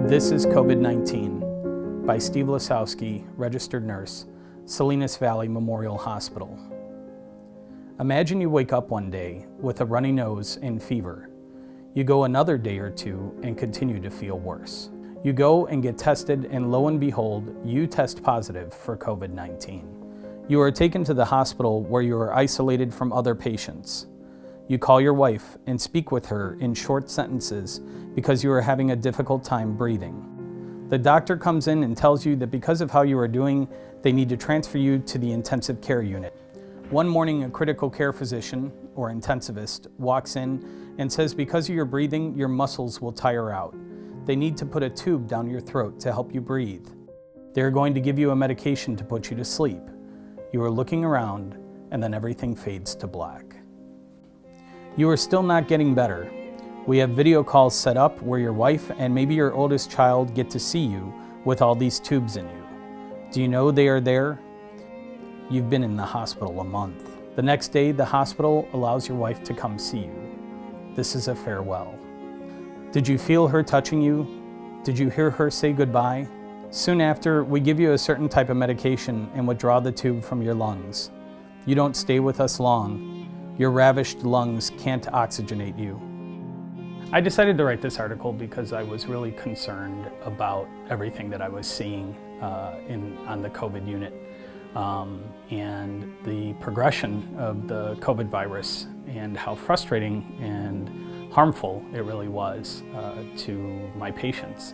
This is COVID-19 by Steve Lasowski, registered nurse, Salinas Valley Memorial Hospital. Imagine you wake up one day with a runny nose and fever. You go another day or two and continue to feel worse. You go and get tested, and lo and behold, you test positive for COVID-19. You are taken to the hospital where you are isolated from other patients. You call your wife and speak with her in short sentences because you are having a difficult time breathing. The doctor comes in and tells you that because of how you are doing, they need to transfer you to the intensive care unit. One morning, a critical care physician, or intensivist, walks in and says because of your breathing, your muscles will tire out. They need to put a tube down your throat to help you breathe. They are going to give you a medication to put you to sleep. You are looking around, and then everything fades to black. You are still not getting better. We have video calls set up where your wife and maybe your oldest child get to see you with all these tubes in you. Do you know they are there? You've been in the hospital a month. The next day, the hospital allows your wife to come see you. This is a farewell. Did you feel her touching you? Did you hear her say goodbye? Soon after, we give you a certain type of medication and withdraw the tube from your lungs. You don't stay with us long. Your ravished lungs can't oxygenate you. I decided to write this article because I was really concerned about everything that I was seeing on the COVID unit. And the progression of the COVID virus and how frustrating and harmful it really was to my patients.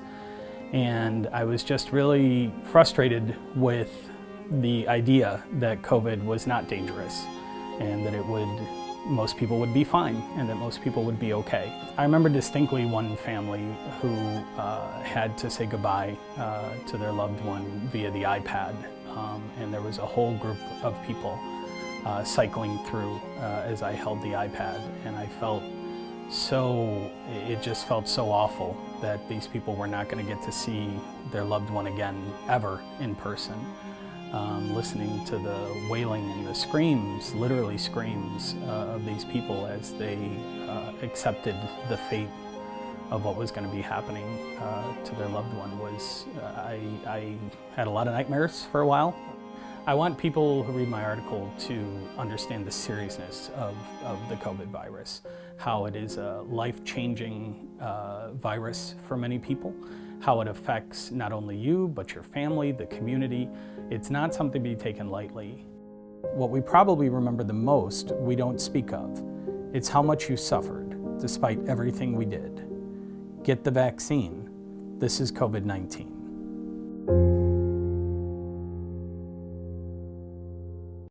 And I was just really frustrated with the idea that COVID was not dangerous and that most people would be fine and that most people would be okay. I remember distinctly one family who had to say goodbye to their loved one via the iPad. And there was a whole group of people cycling through as I held the iPad, and I felt it just felt so awful that these people were not going to get to see their loved one again ever in person. Listening to the wailing and the screams, literally screams, of these people as they accepted the fate of what was going to be happening to their loved one was, I had a lot of nightmares for a while. I want people who read my article to understand the seriousness of the COVID virus, how it is a life-changing virus for many people, how it affects not only you, but your family, the community. It's not something to be taken lightly. What we probably remember the most, we don't speak of. It's how much you suffered, despite everything we did. Get the vaccine. This is COVID-19.